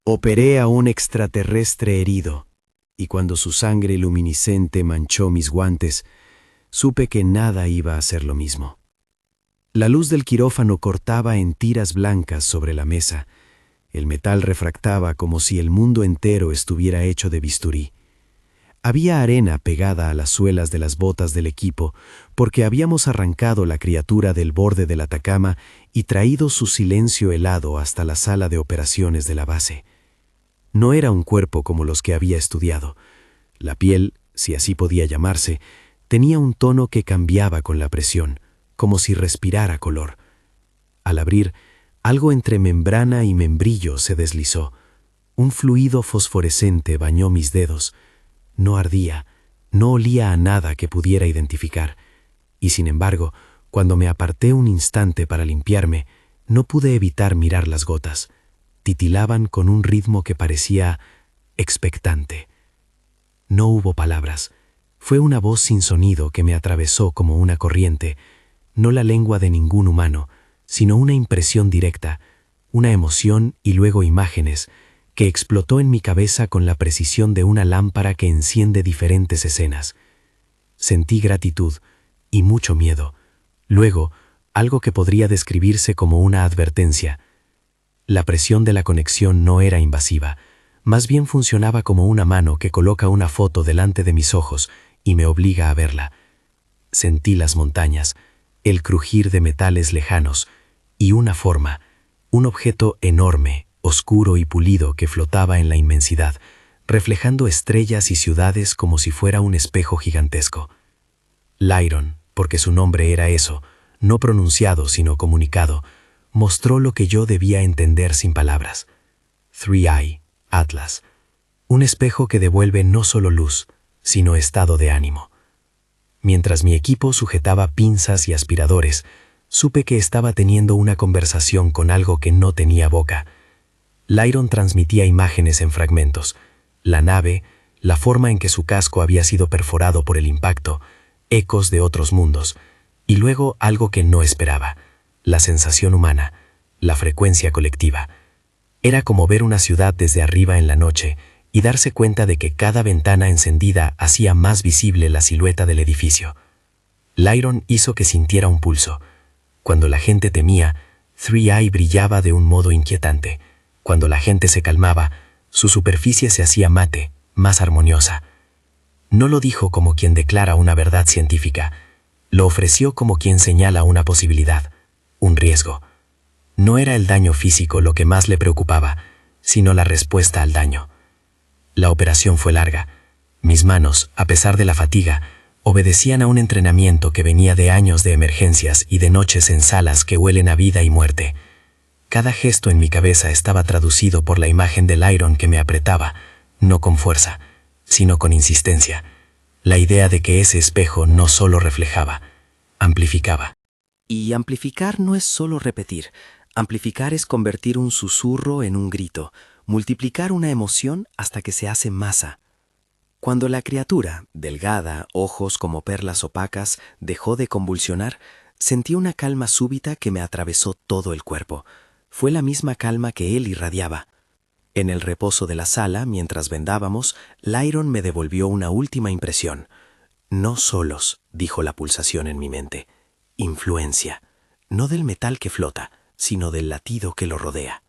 Operé a un extraterrestre herido, y cuando su sangre luminiscente manchó mis guantes, supe que nada iba a ser lo mismo. La luz del quirófano cortaba en tiras blancas sobre la mesa. El metal refractaba como si el mundo entero estuviera hecho de bisturí. Había arena pegada a las suelas de las botas del equipo porque habíamos arrancado la criatura del borde del Atacama y traído su silencio helado hasta la sala de operaciones de la base. No era un cuerpo como los que había estudiado. La piel, si así podía llamarse, tenía un tono que cambiaba con la presión, como si respirara color. Al abrir, algo entre membrana y membrillo se deslizó. Un fluido fosforescente bañó mis dedos. No ardía, no olía a nada que pudiera identificar, y sin embargo, cuando me aparté un instante para limpiarme, no pude evitar mirar las gotas. Titilaban con un ritmo que parecía expectante. No hubo palabras. Fue una voz sin sonido que me atravesó como una corriente, no la lengua de ningún humano, sino una impresión directa, una emoción y luego imágenes, que explotó en mi cabeza con la precisión de una lámpara que enciende diferentes escenas. Sentí gratitud y mucho miedo. Luego, algo que podría describirse como una advertencia. La presión de la conexión no era invasiva, más bien funcionaba como una mano que coloca una foto delante de mis ojos y me obliga a verla. Sentí las montañas, el crujir de metales lejanos y una forma, un objeto enorme, oscuro y pulido que flotaba en la inmensidad, reflejando estrellas y ciudades como si fuera un espejo gigantesco. Lyron, porque su nombre era eso, no pronunciado sino comunicado, mostró lo que yo debía entender sin palabras. Three Eye, Atlas. Un espejo que devuelve no solo luz, sino estado de ánimo. Mientras mi equipo sujetaba pinzas y aspiradores, supe que estaba teniendo una conversación con algo que no tenía boca. Lyron transmitía imágenes en fragmentos. La nave, la forma en que su casco había sido perforado por el impacto, ecos de otros mundos, y luego algo que no esperaba, la sensación humana, la frecuencia colectiva. Era como ver una ciudad desde arriba en la noche y darse cuenta de que cada ventana encendida hacía más visible la silueta del edificio. Lyron hizo que sintiera un pulso. Cuando la gente temía, Three Eye brillaba de un modo inquietante. Cuando la gente se calmaba, su superficie se hacía mate, más armoniosa. No lo dijo como quien declara una verdad científica, lo ofreció como quien señala una posibilidad, un riesgo. No era el daño físico lo que más le preocupaba, sino la respuesta al daño. La operación fue larga. Mis manos, a pesar de la fatiga, obedecían a un entrenamiento que venía de años de emergencias y de noches en salas que huelen a vida y muerte. Cada gesto en mi cabeza estaba traducido por la imagen del Lyron que me apretaba, no con fuerza, sino con insistencia. La idea de que ese espejo no solo reflejaba, amplificaba. Y amplificar no es solo repetir. Amplificar es convertir un susurro en un grito, multiplicar una emoción hasta que se hace masa. Cuando la criatura, delgada, ojos como perlas opacas, dejó de convulsionar, sentí una calma súbita que me atravesó todo el cuerpo. Fue la misma calma que él irradiaba. En el reposo de la sala, mientras vendábamos, Lyron me devolvió una última impresión. No solos, dijo la pulsación en mi mente. Influencia, no del metal que flota, sino del latido que lo rodea.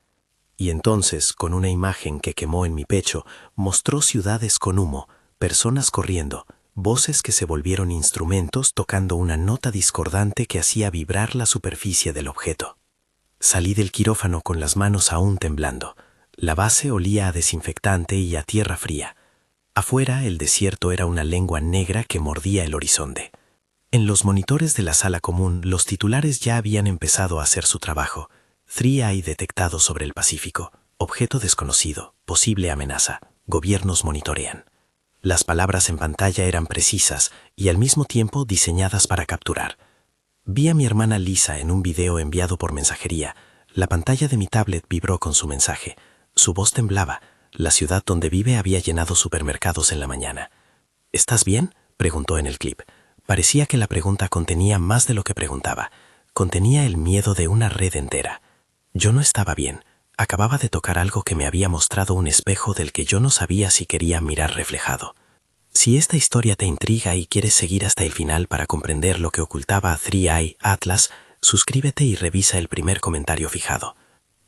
Y entonces, con una imagen que quemó en mi pecho, mostró ciudades con humo, personas corriendo, voces que se volvieron instrumentos tocando una nota discordante que hacía vibrar la superficie del objeto. Salí del quirófano con las manos aún temblando. La base olía a desinfectante y a tierra fría. Afuera, el desierto era una lengua negra que mordía el horizonte. En los monitores de la sala común, los titulares ya habían empezado a hacer su trabajo. Three Eye detectado sobre el Pacífico. Objeto desconocido. Posible amenaza. Gobiernos monitorean. Las palabras en pantalla eran precisas y al mismo tiempo diseñadas para capturar. Vi a mi hermana Lisa en un video enviado por mensajería. La pantalla de mi tablet vibró con su mensaje. Su voz temblaba. La ciudad donde vive había llenado supermercados en la mañana. ¿Estás bien?, preguntó en el clip. Parecía que la pregunta contenía más de lo que preguntaba. Contenía el miedo de una red entera. Yo no estaba bien. Acababa de tocar algo que me había mostrado un espejo del que yo no sabía si quería mirar reflejado. Si esta historia te intriga y quieres seguir hasta el final para comprender lo que ocultaba Three Eye Atlas, suscríbete y revisa el primer comentario fijado.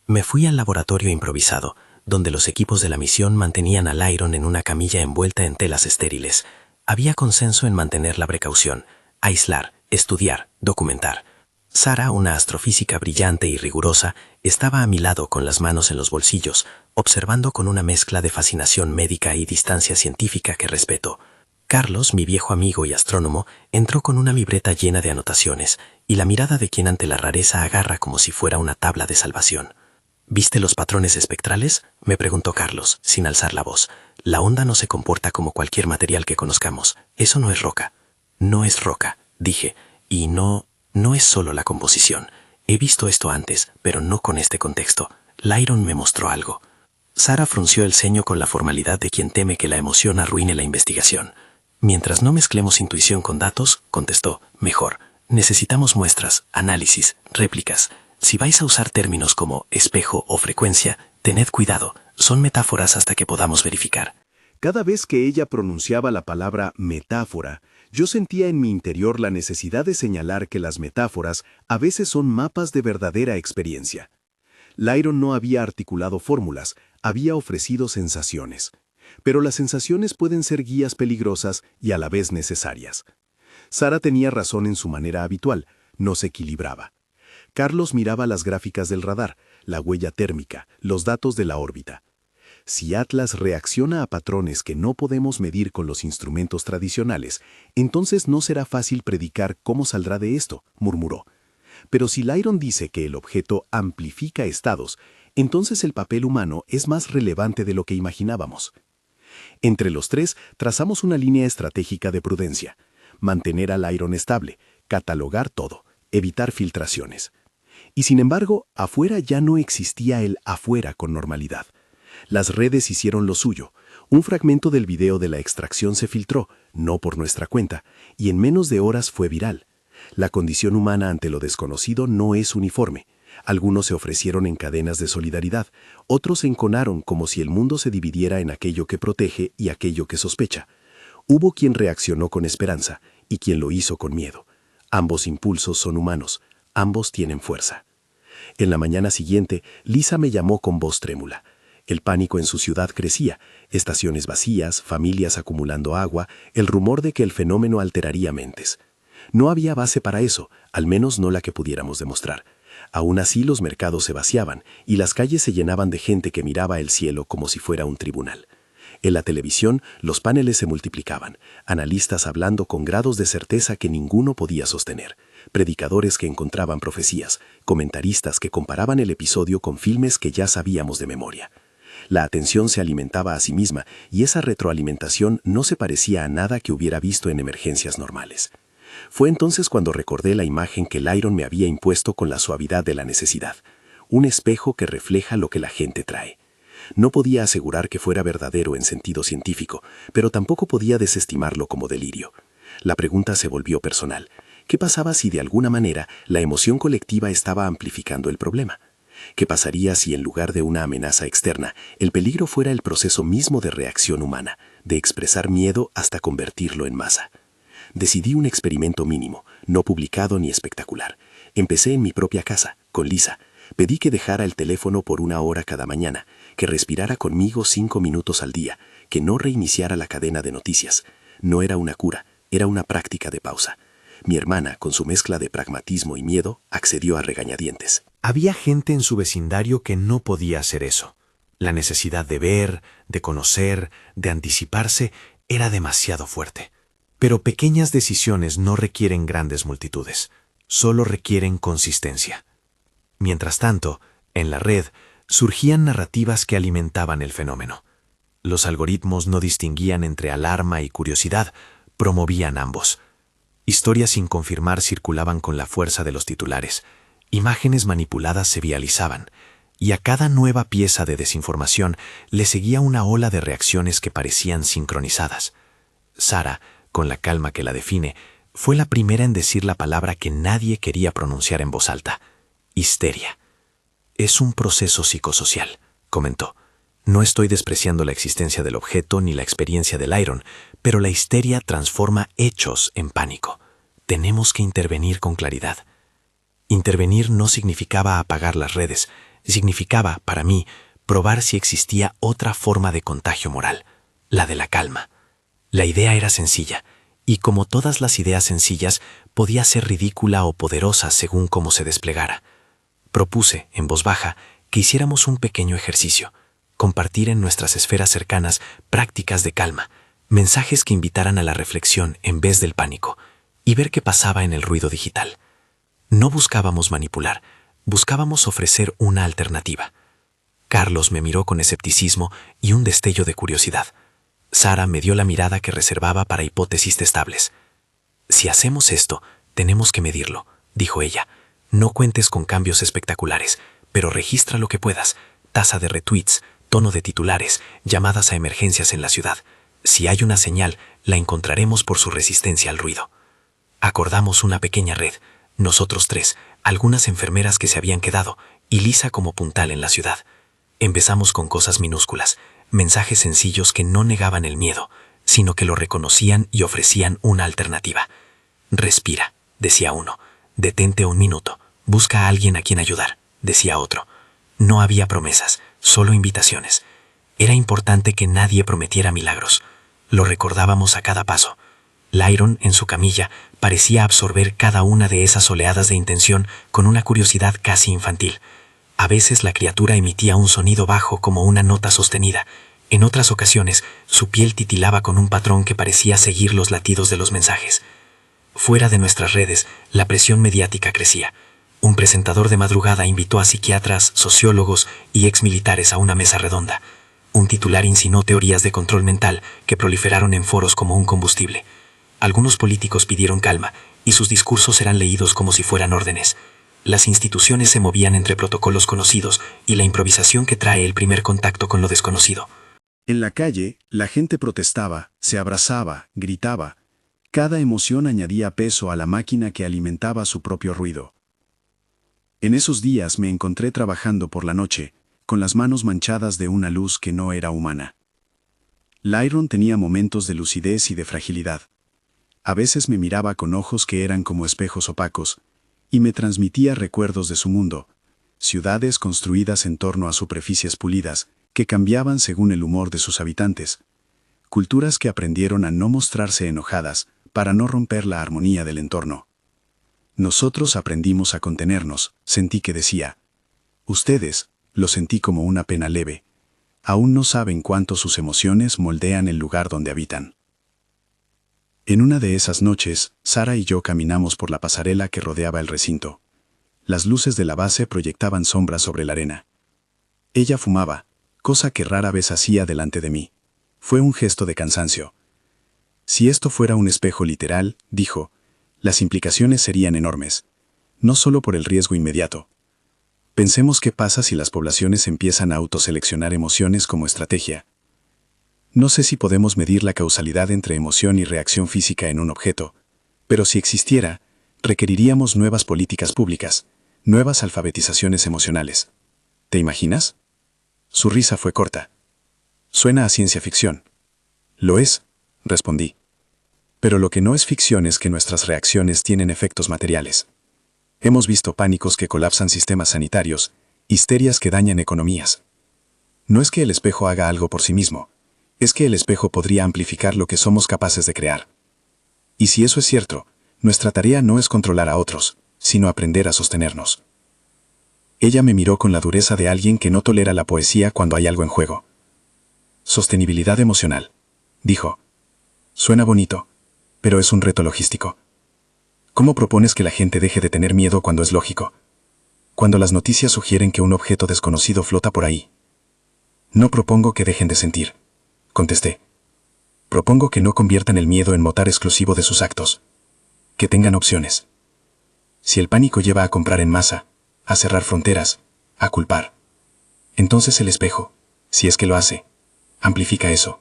Me fui al laboratorio improvisado, donde los equipos de la misión mantenían a Lyron en una camilla envuelta en telas estériles. Había consenso en mantener la precaución, aislar, estudiar, documentar. Sara, una astrofísica brillante y rigurosa, estaba a mi lado con las manos en los bolsillos, observando con una mezcla de fascinación médica y distancia científica que respeto. Carlos, mi viejo amigo y astrónomo, entró con una libreta llena de anotaciones y la mirada de quien ante la rareza agarra como si fuera una tabla de salvación. ¿Viste los patrones espectrales?, me preguntó Carlos, sin alzar la voz. La onda no se comporta como cualquier material que conozcamos. Eso no es roca. No es roca, dije, y no es solo la composición. He visto esto antes, pero no con este contexto. Lyron me mostró algo. Sara frunció el ceño con la formalidad de quien teme que la emoción arruine la investigación. Mientras no mezclemos intuición con datos, contestó, mejor. Necesitamos muestras, análisis, réplicas. Si vais a usar términos como espejo o frecuencia, tened cuidado, son metáforas hasta que podamos verificar. Cada vez que ella pronunciaba la palabra metáfora, yo sentía en mi interior la necesidad de señalar que las metáforas a veces son mapas de verdadera experiencia. Lyron no había articulado fórmulas, había ofrecido sensaciones. Pero las sensaciones pueden ser guías peligrosas y a la vez necesarias. Sara tenía razón en su manera habitual, no se equilibraba. Carlos miraba las gráficas del radar, la huella térmica, los datos de la órbita. Si Atlas reacciona a patrones que no podemos medir con los instrumentos tradicionales, entonces no será fácil predicar cómo saldrá de esto, murmuró. Pero si Lyron dice que el objeto amplifica estados, entonces el papel humano es más relevante de lo que imaginábamos. Entre los tres trazamos una línea estratégica de prudencia: mantener a Lyron estable, catalogar todo, evitar filtraciones. Y sin embargo, afuera ya no existía el afuera con normalidad. Las redes hicieron lo suyo. Un fragmento del video de la extracción se filtró, no por nuestra cuenta, y en menos de horas fue viral. La condición humana ante lo desconocido no es uniforme. Algunos se ofrecieron en cadenas de solidaridad, otros enconaron como si el mundo se dividiera en aquello que protege y aquello que sospecha. Hubo quien reaccionó con esperanza y quien lo hizo con miedo. Ambos impulsos son humanos, ambos tienen fuerza. En la mañana siguiente, Lisa me llamó con voz trémula. El pánico en su ciudad crecía, estaciones vacías, familias acumulando agua, el rumor de que el fenómeno alteraría mentes. No había base para eso, al menos no la que pudiéramos demostrar. Aún así los mercados se vaciaban y las calles se llenaban de gente que miraba el cielo como si fuera un tribunal. En la televisión los paneles se multiplicaban, analistas hablando con grados de certeza que ninguno podía sostener, predicadores que encontraban profecías, comentaristas que comparaban el episodio con filmes que ya sabíamos de memoria. La atención se alimentaba a sí misma y esa retroalimentación no se parecía a nada que hubiera visto en emergencias normales. Fue entonces cuando recordé la imagen que Lyron me había impuesto con la suavidad de la necesidad, un espejo que refleja lo que la gente trae. No podía asegurar que fuera verdadero en sentido científico, pero tampoco podía desestimarlo como delirio. La pregunta se volvió personal. ¿Qué pasaba si de alguna manera la emoción colectiva estaba amplificando el problema? ¿Qué pasaría si en lugar de una amenaza externa, el peligro fuera el proceso mismo de reacción humana, de expresar miedo hasta convertirlo en masa? Decidí un experimento mínimo, no publicado ni espectacular. Empecé en mi propia casa, con Lisa. Pedí que dejara el teléfono por 1 hora cada mañana, que respirara conmigo 5 minutos al día, que no reiniciara la cadena de noticias. No era una cura, era una práctica de pausa. Mi hermana, con su mezcla de pragmatismo y miedo, accedió a regañadientes. Había gente en su vecindario que no podía hacer eso. La necesidad de ver, de conocer, de anticiparse, era demasiado fuerte. Pero pequeñas decisiones no requieren grandes multitudes, solo requieren consistencia. Mientras tanto, en la red, surgían narrativas que alimentaban el fenómeno. Los algoritmos no distinguían entre alarma y curiosidad, promovían ambos. Historias sin confirmar circulaban con la fuerza de los titulares, imágenes manipuladas se viralizaban, y a cada nueva pieza de desinformación le seguía una ola de reacciones que parecían sincronizadas. Sara, con la calma que la define, fue la primera en decir la palabra que nadie quería pronunciar en voz alta: histeria. Es un proceso psicosocial, comentó. No estoy despreciando la existencia del objeto ni la experiencia del Lyron, pero la histeria transforma hechos en pánico. Tenemos que intervenir con claridad. Intervenir no significaba apagar las redes, significaba, para mí, probar si existía otra forma de contagio moral, la de la calma. La idea era sencilla, y como todas las ideas sencillas, podía ser ridícula o poderosa según cómo se desplegara. Propuse, en voz baja, que hiciéramos un pequeño ejercicio, compartir en nuestras esferas cercanas prácticas de calma, mensajes que invitaran a la reflexión en vez del pánico, y ver qué pasaba en el ruido digital. No buscábamos manipular, buscábamos ofrecer una alternativa. Carlos me miró con escepticismo y un destello de curiosidad. Sara me dio la mirada que reservaba para hipótesis testables. Si hacemos esto, tenemos que medirlo, dijo ella. No cuentes con cambios espectaculares, pero registra lo que puedas. Tasa de retweets, tono de titulares, llamadas a emergencias en la ciudad. Si hay una señal, la encontraremos por su resistencia al ruido. Acordamos una pequeña red, nosotros tres, algunas enfermeras que se habían quedado, y Lisa como puntal en la ciudad. Empezamos con cosas minúsculas, mensajes sencillos que no negaban el miedo, sino que lo reconocían y ofrecían una alternativa. Respira, decía uno. Detente un minuto. Busca a alguien a quien ayudar, decía otro. No había promesas, solo invitaciones. Era importante que nadie prometiera milagros. Lo recordábamos a cada paso. Lyron, en su camilla, parecía absorber cada una de esas oleadas de intención con una curiosidad casi infantil. A veces la criatura emitía un sonido bajo como una nota sostenida. En otras ocasiones, su piel titilaba con un patrón que parecía seguir los latidos de los mensajes. Fuera de nuestras redes, la presión mediática crecía. Un presentador de madrugada invitó a psiquiatras, sociólogos y exmilitares a una mesa redonda. Un titular insinuó teorías de control mental que proliferaron en foros como un combustible. Algunos políticos pidieron calma, y sus discursos eran leídos como si fueran órdenes. Las instituciones se movían entre protocolos conocidos y la improvisación que trae el primer contacto con lo desconocido. En la calle, la gente protestaba, se abrazaba, gritaba. Cada emoción añadía peso a la máquina que alimentaba su propio ruido. En esos días me encontré trabajando por la noche, con las manos manchadas de una luz que no era humana. Lyron tenía momentos de lucidez y de fragilidad. A veces me miraba con ojos que eran como espejos opacos, y me transmitía recuerdos de su mundo, ciudades construidas en torno a superficies pulidas, que cambiaban según el humor de sus habitantes, culturas que aprendieron a no mostrarse enojadas para no romper la armonía del entorno. Nosotros aprendimos a contenernos, sentí que decía. Ustedes, lo sentí como una pena leve, aún no saben cuánto sus emociones moldean el lugar donde habitan. En una de esas noches, Sara y yo caminamos por la pasarela que rodeaba el recinto. Las luces de la base proyectaban sombras sobre la arena. Ella fumaba, cosa que rara vez hacía delante de mí. Fue un gesto de cansancio. Si esto fuera un espejo literal, dijo, las implicaciones serían enormes, no solo por el riesgo inmediato. Pensemos qué pasa si las poblaciones empiezan a autoseleccionar emociones como estrategia. No sé si podemos medir la causalidad entre emoción y reacción física en un objeto, pero si existiera, requeriríamos nuevas políticas públicas, nuevas alfabetizaciones emocionales. ¿Te imaginas? Su risa fue corta. Suena a ciencia ficción. Lo es, respondí. Pero lo que no es ficción es que nuestras reacciones tienen efectos materiales. Hemos visto pánicos que colapsan sistemas sanitarios, histerias que dañan economías. No es que el espejo haga algo por sí mismo, es que el espejo podría amplificar lo que somos capaces de crear. Y si eso es cierto, nuestra tarea no es controlar a otros, sino aprender a sostenernos. Ella me miró con la dureza de alguien que no tolera la poesía cuando hay algo en juego. Sostenibilidad emocional, dijo. Suena bonito, pero es un reto logístico. ¿Cómo propones que la gente deje de tener miedo cuando es lógico? Cuando las noticias sugieren que un objeto desconocido flota por ahí. No propongo que dejen de sentir, contesté. Propongo que no conviertan el miedo en motor exclusivo de sus actos. Que tengan opciones. Si el pánico lleva a comprar en masa, a cerrar fronteras, a culpar, entonces el espejo, si es que lo hace, amplifica eso.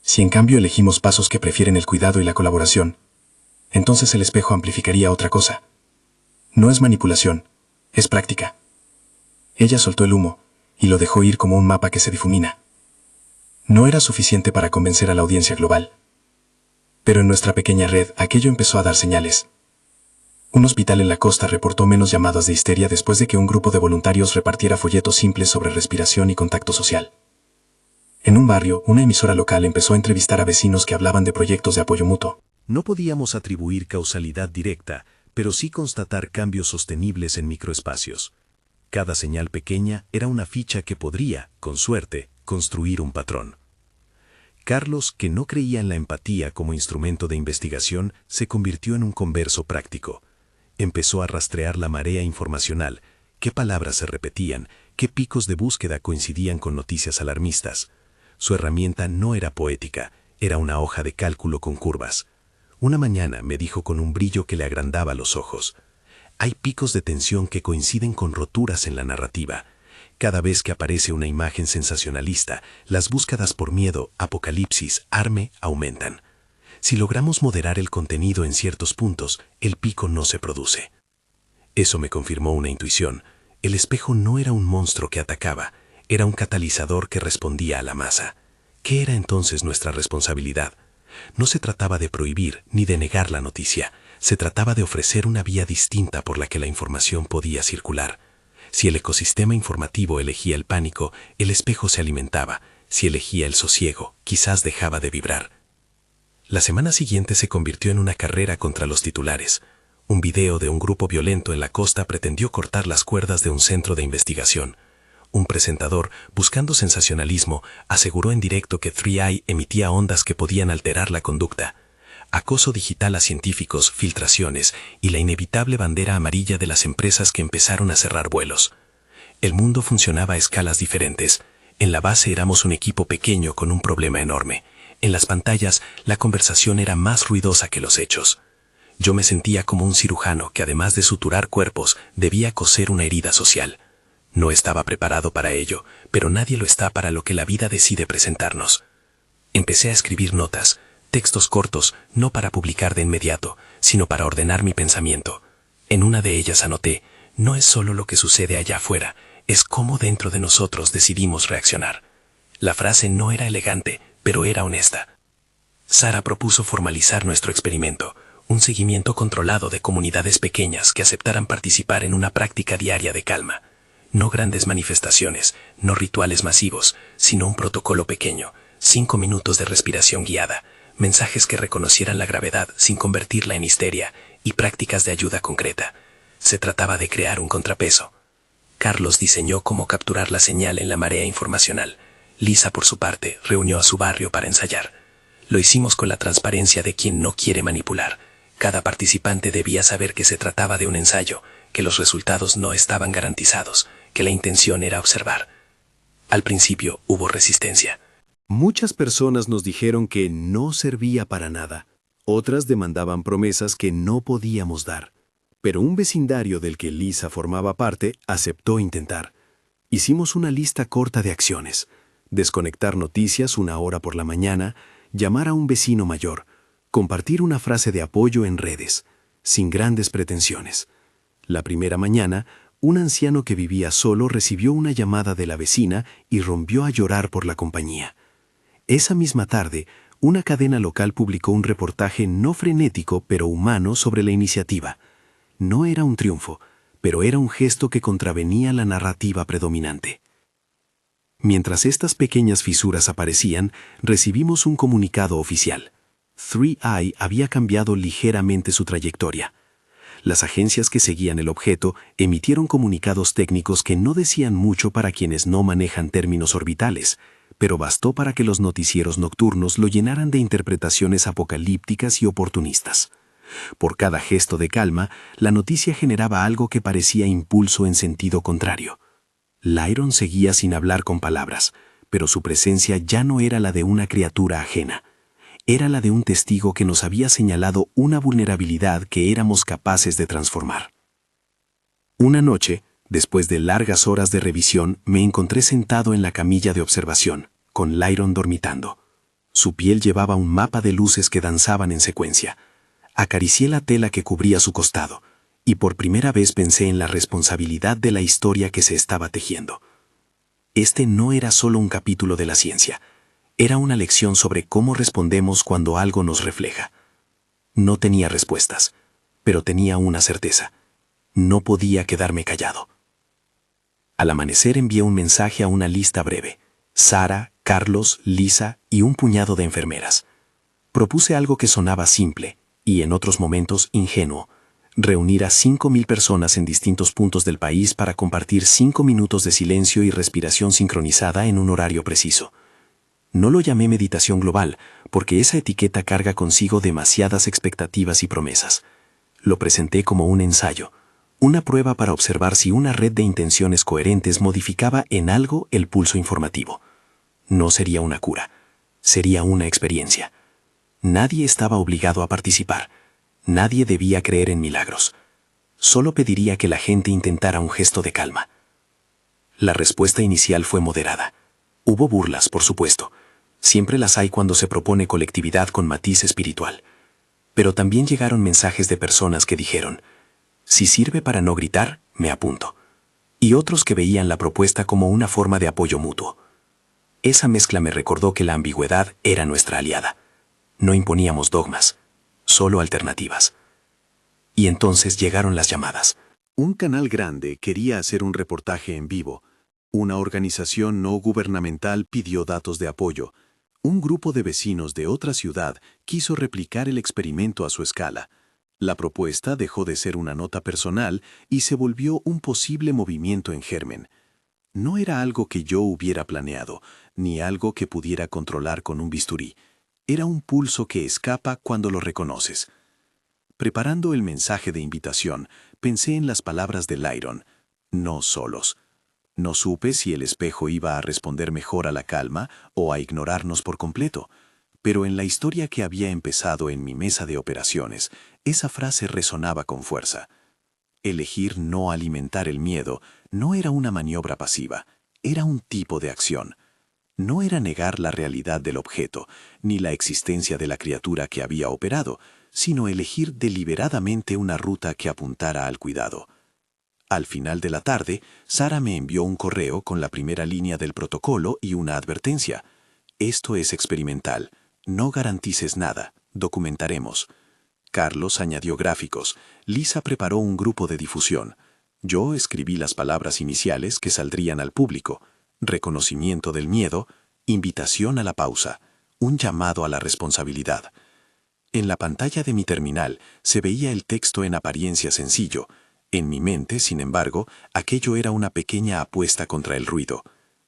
Si en cambio elegimos pasos que prefieren el cuidado y la colaboración, entonces el espejo amplificaría otra cosa. No es manipulación, es práctica. Ella soltó el humo y lo dejó ir como un mapa que se difumina. No era suficiente para convencer a la audiencia global. Pero en nuestra pequeña red aquello empezó a dar señales. Un hospital en la costa reportó menos llamadas de histeria después de que un grupo de voluntarios repartiera folletos simples sobre respiración y contacto social. En un barrio, una emisora local empezó a entrevistar a vecinos que hablaban de proyectos de apoyo mutuo. No podíamos atribuir causalidad directa, pero sí constatar cambios sostenibles en microespacios. Cada señal pequeña era una ficha que podría, con suerte, construir un patrón. Carlos, que no creía en la empatía como instrumento de investigación, se convirtió en un converso práctico. Empezó a rastrear la marea informacional, qué palabras se repetían, qué picos de búsqueda coincidían con noticias alarmistas. Su herramienta no era poética, era una hoja de cálculo con curvas. Una mañana me dijo con un brillo que le agrandaba los ojos: hay picos de tensión que coinciden con roturas en la narrativa. Cada vez que aparece una imagen sensacionalista, las búsquedas por miedo, apocalipsis, arme aumentan. Si logramos moderar el contenido en ciertos puntos, el pico no se produce. Eso me confirmó una intuición. El espejo no era un monstruo que atacaba, era un catalizador que respondía a la masa. ¿Qué era entonces nuestra responsabilidad? No se trataba de prohibir ni de negar la noticia, se trataba de ofrecer una vía distinta por la que la información podía circular. Si el ecosistema informativo elegía el pánico, el espejo se alimentaba. Si elegía el sosiego, quizás dejaba de vibrar. La semana siguiente se convirtió en una carrera contra los titulares. Un video de un grupo violento en la costa pretendió cortar las cuerdas de un centro de investigación. Un presentador, buscando sensacionalismo, aseguró en directo que 3i emitía ondas que podían alterar la conducta. Acoso digital a científicos, filtraciones y la inevitable bandera amarilla de las empresas que empezaron a cerrar vuelos. El mundo funcionaba a escalas diferentes. En la base éramos un equipo pequeño con un problema enorme. En las pantallas, la conversación era más ruidosa que los hechos. Yo me sentía como un cirujano que, además de suturar cuerpos, debía coser una herida social. No estaba preparado para ello, pero nadie lo está para lo que la vida decide presentarnos. Empecé a escribir notas, textos cortos, no para publicar de inmediato, sino para ordenar mi pensamiento. En una de ellas anoté: no es solo lo que sucede allá afuera, es cómo dentro de nosotros decidimos reaccionar. La frase no era elegante, pero era honesta. Sara propuso formalizar nuestro experimento, un seguimiento controlado de comunidades pequeñas que aceptaran participar en una práctica diaria de calma. No grandes manifestaciones, no rituales masivos, sino un protocolo pequeño, 5 minutos de respiración guiada, mensajes que reconocieran la gravedad sin convertirla en histeria y prácticas de ayuda concreta. Se trataba de crear un contrapeso. Carlos diseñó cómo capturar la señal en la marea informacional. Lisa, por su parte, reunió a su barrio para ensayar. Lo hicimos con la transparencia de quien no quiere manipular. Cada participante debía saber que se trataba de un ensayo, que los resultados no estaban garantizados, que la intención era observar. Al principio hubo resistencia. Muchas personas nos dijeron que no servía para nada. Otras demandaban promesas que no podíamos dar. Pero un vecindario del que Lisa formaba parte aceptó intentar. Hicimos una lista corta de acciones: desconectar noticias 1 hora por la mañana, llamar a un vecino mayor, compartir una frase de apoyo en redes, sin grandes pretensiones. La primera mañana, un anciano que vivía solo recibió una llamada de la vecina y rompió a llorar por la compañía. Esa misma tarde, una cadena local publicó un reportaje no frenético pero humano sobre la iniciativa. No era un triunfo, pero era un gesto que contravenía la narrativa predominante. Mientras estas pequeñas fisuras aparecían, recibimos un comunicado oficial. 3i había cambiado ligeramente su trayectoria. Las agencias que seguían el objeto emitieron comunicados técnicos que no decían mucho para quienes no manejan términos orbitales, pero bastó para que los noticieros nocturnos lo llenaran de interpretaciones apocalípticas y oportunistas. Por cada gesto de calma, la noticia generaba algo que parecía impulso en sentido contrario. Lyron seguía sin hablar con palabras, pero su presencia ya no era la de una criatura ajena. Era la de un testigo que nos había señalado una vulnerabilidad que éramos capaces de transformar. Una noche, después de largas horas de revisión, me encontré sentado en la camilla de observación, con Lyron dormitando. Su piel llevaba un mapa de luces que danzaban en secuencia. Acaricié la tela que cubría su costado, y por primera vez pensé en la responsabilidad de la historia que se estaba tejiendo. Este no era solo un capítulo de la ciencia, era una lección sobre cómo respondemos cuando algo nos refleja. No tenía respuestas, pero tenía una certeza. No podía quedarme callado. Al amanecer envié un mensaje a una lista breve: Sara, Carlos, Lisa y un puñado de enfermeras. Propuse algo que sonaba simple y en otros momentos ingenuo: reunir a 5.000 personas en distintos puntos del país para compartir 5 minutos de silencio y respiración sincronizada en un horario preciso. No lo llamé meditación global, porque esa etiqueta carga consigo demasiadas expectativas y promesas. Lo presenté como un ensayo, una prueba para observar si una red de intenciones coherentes modificaba en algo el pulso informativo. No sería una cura, sería una experiencia. Nadie estaba obligado a participar. Nadie debía creer en milagros. Solo pediría que la gente intentara un gesto de calma. La respuesta inicial fue moderada. Hubo burlas, por supuesto. Siempre las hay cuando se propone colectividad con matiz espiritual. Pero también llegaron mensajes de personas que dijeron: si sirve para no gritar, me apunto. Y otros que veían la propuesta como una forma de apoyo mutuo. Esa mezcla me recordó que la ambigüedad era nuestra aliada. No imponíamos dogmas, solo alternativas. Y entonces llegaron las llamadas. Un canal grande quería hacer un reportaje en vivo. Una organización no gubernamental pidió datos de apoyo. Un grupo de vecinos de otra ciudad quiso replicar el experimento a su escala. La propuesta dejó de ser una nota personal y se volvió un posible movimiento en germen. No era algo que yo hubiera planeado, ni algo que pudiera controlar con un bisturí. Era un pulso que escapa cuando lo reconoces. Preparando el mensaje de invitación, pensé en las palabras de Lyron: no solos. No supe si el espejo iba a responder mejor a la calma o a ignorarnos por completo, pero en la historia que había empezado en mi mesa de operaciones, esa frase resonaba con fuerza. Elegir no alimentar el miedo no era una maniobra pasiva, era un tipo de acción. No era negar la realidad del objeto, ni la existencia de la criatura que había operado, sino elegir deliberadamente una ruta que apuntara al cuidado. Al final de la tarde, Sara me envió un correo con la primera línea del protocolo y una advertencia: esto es experimental, no garantices nada, documentaremos. Carlos añadió gráficos, Lisa preparó un grupo de difusión. Yo escribí las palabras iniciales que saldrían al público: reconocimiento del miedo, invitación a la pausa, un llamado a la responsabilidad. En la pantalla de mi terminal se veía el texto en apariencia sencillo. En mi mente, sin embargo, aquello era una pequeña apuesta contra el ruido.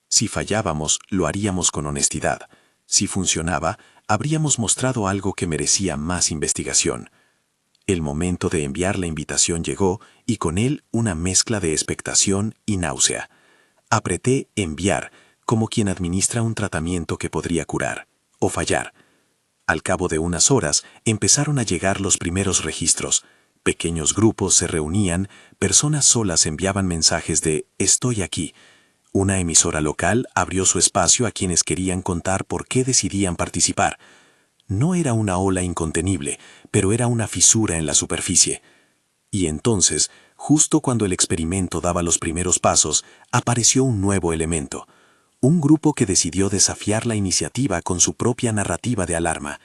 Si fallábamos, lo haríamos con honestidad. Si funcionaba, habríamos mostrado algo que merecía más investigación. El momento de enviar la invitación llegó, y con él una mezcla de expectación y náusea. Apreté enviar, como quien administra un tratamiento que podría curar o fallar. Al cabo de unas horas empezaron a llegar los primeros registros. Pequeños grupos se reunían, personas solas enviaban mensajes de «estoy aquí». Una emisora local abrió su espacio a quienes querían contar por qué decidían participar. No era una ola incontenible, pero era una fisura en la superficie. Y entonces, justo cuando el experimento daba los primeros pasos, apareció un nuevo elemento. Un grupo que decidió desafiar la iniciativa con su propia narrativa de alarma.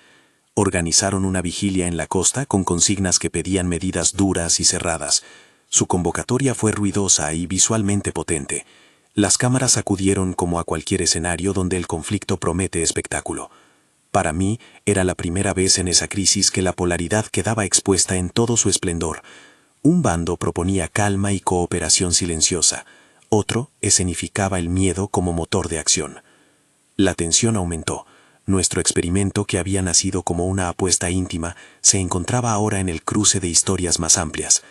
Organizaron una vigilia en la costa con consignas que pedían medidas duras y cerradas. Su convocatoria fue ruidosa y visualmente potente. Las cámaras acudieron como a cualquier escenario donde el conflicto promete espectáculo. Para mí, era la primera vez en esa crisis que la polaridad quedaba expuesta en todo su esplendor. Un bando proponía calma y cooperación silenciosa. Otro escenificaba el miedo como motor de acción. La tensión aumentó. Nuestro experimento, que había nacido como una apuesta íntima, se encontraba ahora en el cruce de historias más amplias.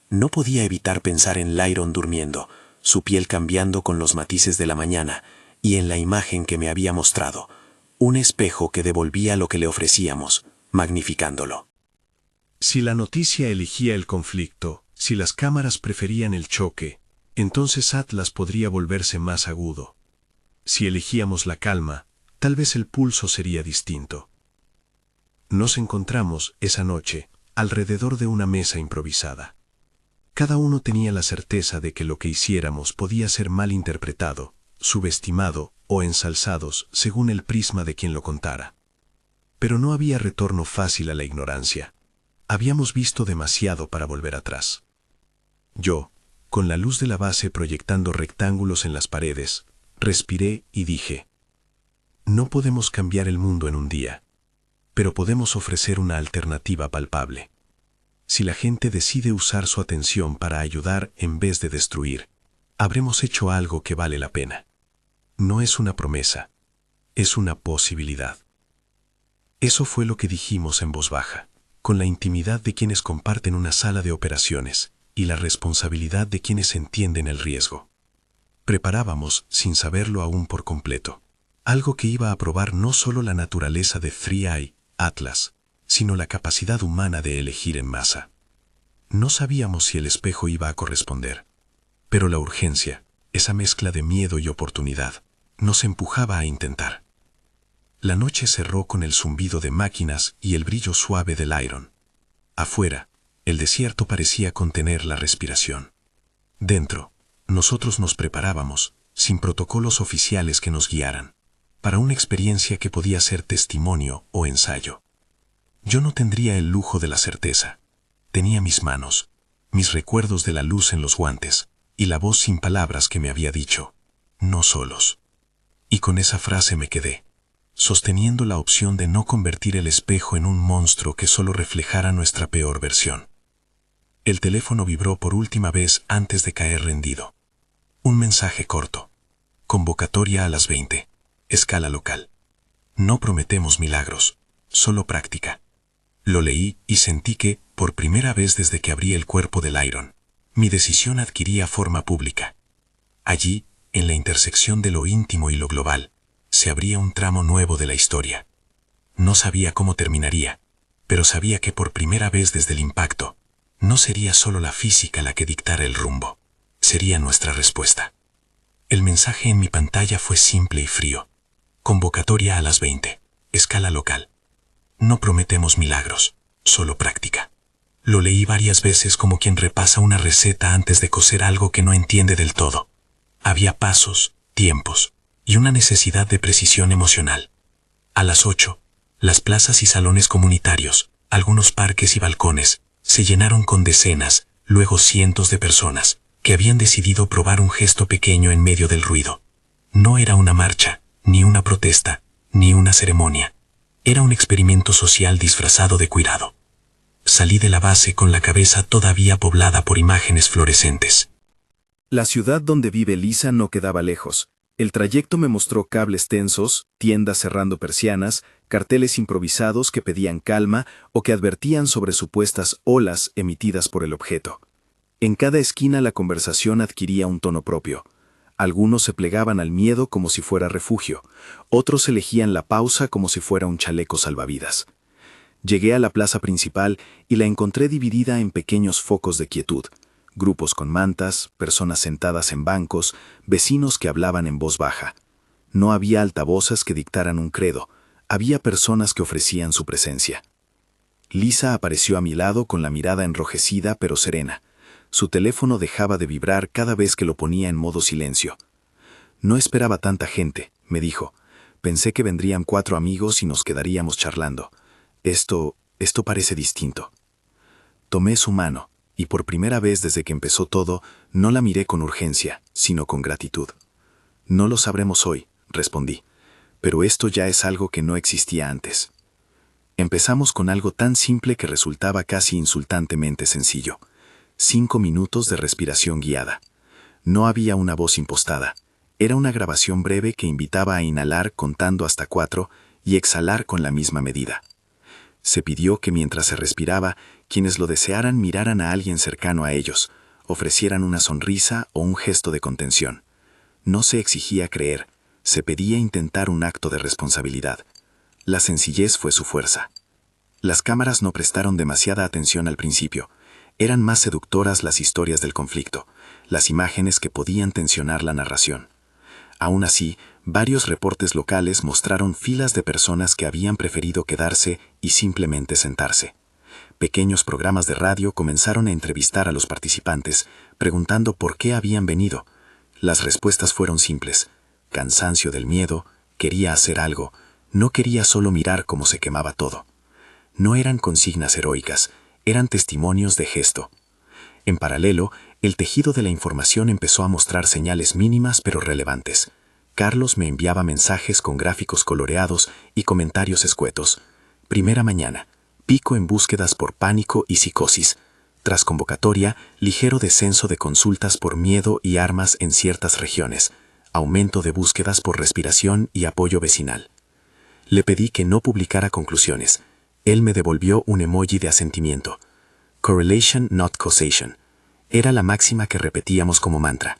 No podía evitar pensar en Lyron durmiendo, su piel cambiando con los matices de la mañana, y en la imagen que me había mostrado, un espejo que devolvía lo que le ofrecíamos, magnificándolo. Si la noticia elegía el conflicto, si las cámaras preferían el choque, entonces Atlas podría volverse más agudo. Si elegíamos la calma, tal vez el pulso sería distinto. Nos encontramos esa noche alrededor de una mesa improvisada. Cada uno tenía la certeza de que lo que hiciéramos podía ser mal interpretado, subestimado o ensalzados según el prisma de quien lo contara. Pero no había retorno fácil a la ignorancia. Habíamos visto demasiado para volver atrás. Yo, con la luz de la base proyectando rectángulos en las paredes, respiré y dije: no podemos cambiar el mundo en un día, pero podemos ofrecer una alternativa palpable. Si la gente decide usar su atención para ayudar en vez de destruir, habremos hecho algo que vale la pena. No es una promesa, es una posibilidad. Eso fue lo que dijimos en voz baja, con la intimidad de quienes comparten una sala de operaciones y la responsabilidad de quienes entienden el riesgo. Preparábamos, sin saberlo aún por completo, algo que iba a probar no solo la naturaleza de 3i Atlas, sino la capacidad humana de elegir en masa. No sabíamos si el espejo iba a corresponder, pero la urgencia, esa mezcla de miedo y oportunidad, nos empujaba a intentar. La noche cerró con el zumbido de máquinas y el brillo suave del Iron. Afuera, el desierto parecía contener la respiración. Dentro, nosotros nos preparábamos, sin protocolos oficiales que nos guiaran, para una experiencia que podía ser testimonio o ensayo. Yo no tendría el lujo de la certeza. Tenía mis manos, mis recuerdos de la luz en los guantes, y la voz sin palabras que me había dicho: no solos. Y con esa frase me quedé, sosteniendo la opción de no convertir el espejo en un monstruo que solo reflejara nuestra peor versión. El teléfono vibró por última vez antes de caer rendido. Un mensaje corto. Convocatoria a las 20. Escala local. No prometemos milagros, solo práctica. Lo leí y sentí que, por primera vez desde que abrí el cuerpo del Iron, mi decisión adquiría forma pública. Allí, en la intersección de lo íntimo y lo global, se abría un tramo nuevo de la historia. No sabía cómo terminaría, pero sabía que por primera vez desde el impacto, no sería solo la física la que dictara el rumbo, sería nuestra respuesta. El mensaje en mi pantalla fue simple y frío. Convocatoria a las 20. Escala local. No prometemos milagros, solo práctica. Lo leí varias veces como quien repasa una receta antes de cocer algo que no entiende del todo. Había pasos, tiempos y una necesidad de precisión emocional. A las 8, las plazas y salones comunitarios, algunos parques y balcones, se llenaron con decenas, luego cientos de personas, que habían decidido probar un gesto pequeño en medio del ruido. No era una marcha, ni una protesta, ni una ceremonia. Era un experimento social disfrazado de cuidado. Salí de la base con la cabeza todavía poblada por imágenes fluorescentes. La ciudad donde vive Lisa no quedaba lejos. El trayecto me mostró cables tensos, tiendas cerrando persianas, carteles improvisados que pedían calma o que advertían sobre supuestas olas emitidas por el objeto. En cada esquina la conversación adquiría un tono propio. Algunos se plegaban al miedo como si fuera refugio, otros elegían la pausa como si fuera un chaleco salvavidas. Llegué a la plaza principal y la encontré dividida en pequeños focos de quietud. Grupos con mantas, personas sentadas en bancos, vecinos que hablaban en voz baja. No había altavoces que dictaran un credo, había personas que ofrecían su presencia. Lisa apareció a mi lado con la mirada enrojecida pero serena. Su teléfono dejaba de vibrar cada vez que lo ponía en modo silencio. No esperaba tanta gente, me dijo. Pensé que vendrían 4 amigos y nos quedaríamos charlando. Esto parece distinto. Tomé su mano, y por primera vez desde que empezó todo, no la miré con urgencia, sino con gratitud. No lo sabremos hoy, respondí, pero esto ya es algo que no existía antes. Empezamos con algo tan simple que resultaba casi insultantemente sencillo. 5 minutos de respiración guiada. No había una voz impostada. Era una grabación breve que invitaba a inhalar contando hasta 4 y exhalar con la misma medida. Se pidió que mientras se respiraba, quienes lo desearan miraran a alguien cercano a ellos, ofrecieran una sonrisa o un gesto de contención. No se exigía creer, se pedía intentar un acto de responsabilidad. La sencillez fue su fuerza. Las cámaras no prestaron demasiada atención al principio. Eran más seductoras las historias del conflicto, las imágenes que podían tensionar la narración. Aún así, varios reportes locales mostraron filas de personas que habían preferido quedarse y simplemente sentarse. Pequeños programas de radio comenzaron a entrevistar a los participantes, preguntando por qué habían venido. Las respuestas fueron simples: cansancio del miedo, quería hacer algo, no quería solo mirar cómo se quemaba todo. No eran consignas heroicas, eran testimonios de gesto. En paralelo, el tejido de la información empezó a mostrar señales mínimas pero relevantes. Carlos me enviaba mensajes con gráficos coloreados y comentarios escuetos. Primera mañana, pico en búsquedas por pánico y psicosis. Tras convocatoria, ligero descenso de consultas por miedo y armas en ciertas regiones. Aumento de búsquedas por respiración y apoyo vecinal. Le pedí que no publicara conclusiones. Él me devolvió un emoji de asentimiento. Correlation, not causation. Era la máxima que repetíamos como mantra.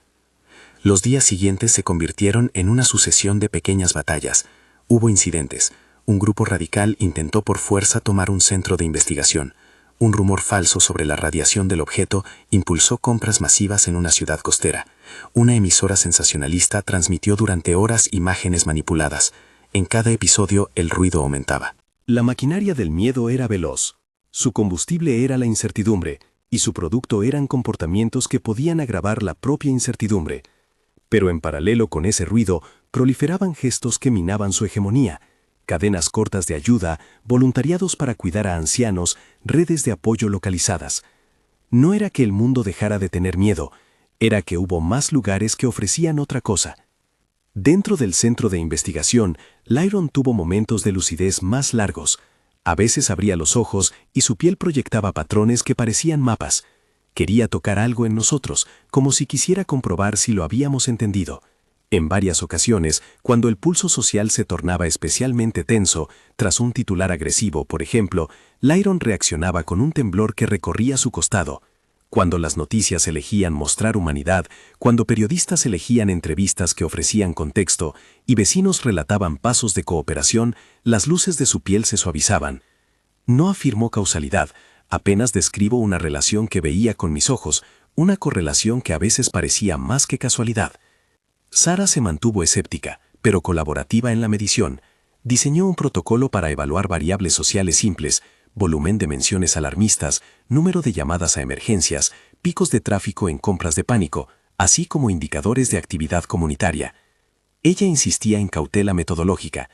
Los días siguientes se convirtieron en una sucesión de pequeñas batallas. Hubo incidentes. Un grupo radical intentó por fuerza tomar un centro de investigación. Un rumor falso sobre la radiación del objeto impulsó compras masivas en una ciudad costera. Una emisora sensacionalista transmitió durante horas imágenes manipuladas. En cada episodio el ruido aumentaba. La maquinaria del miedo era veloz. Su combustible era la incertidumbre, y su producto eran comportamientos que podían agravar la propia incertidumbre. Pero en paralelo con ese ruido, proliferaban gestos que minaban su hegemonía. Cadenas cortas de ayuda, voluntariados para cuidar a ancianos, redes de apoyo localizadas. No era que el mundo dejara de tener miedo, era que hubo más lugares que ofrecían otra cosa. Dentro del centro de investigación, Lyron tuvo momentos de lucidez más largos. A veces abría los ojos y su piel proyectaba patrones que parecían mapas. Quería tocar algo en nosotros, como si quisiera comprobar si lo habíamos entendido. En varias ocasiones, cuando el pulso social se tornaba especialmente tenso, tras un titular agresivo, por ejemplo, Lyron reaccionaba con un temblor que recorría su costado. Cuando las noticias elegían mostrar humanidad, cuando periodistas elegían entrevistas que ofrecían contexto y vecinos relataban pasos de cooperación, las luces de su piel se suavizaban. No afirmó causalidad, apenas describo una relación que veía con mis ojos, una correlación que a veces parecía más que casualidad. Sara se mantuvo escéptica, pero colaborativa en la medición. Diseñó un protocolo para evaluar variables sociales simples: volumen de menciones alarmistas, número de llamadas a emergencias, picos de tráfico en compras de pánico, así como indicadores de actividad comunitaria. Ella insistía en cautela metodológica.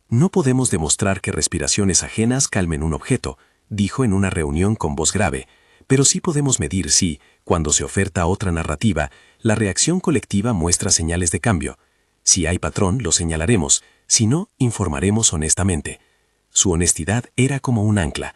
No podemos demostrar que respiraciones ajenas calmen un objeto, dijo en una reunión con voz grave, pero sí podemos medir si, cuando se oferta otra narrativa, la reacción colectiva muestra señales de cambio. Si hay patrón, lo señalaremos, si no, informaremos honestamente. Su honestidad era como un ancla.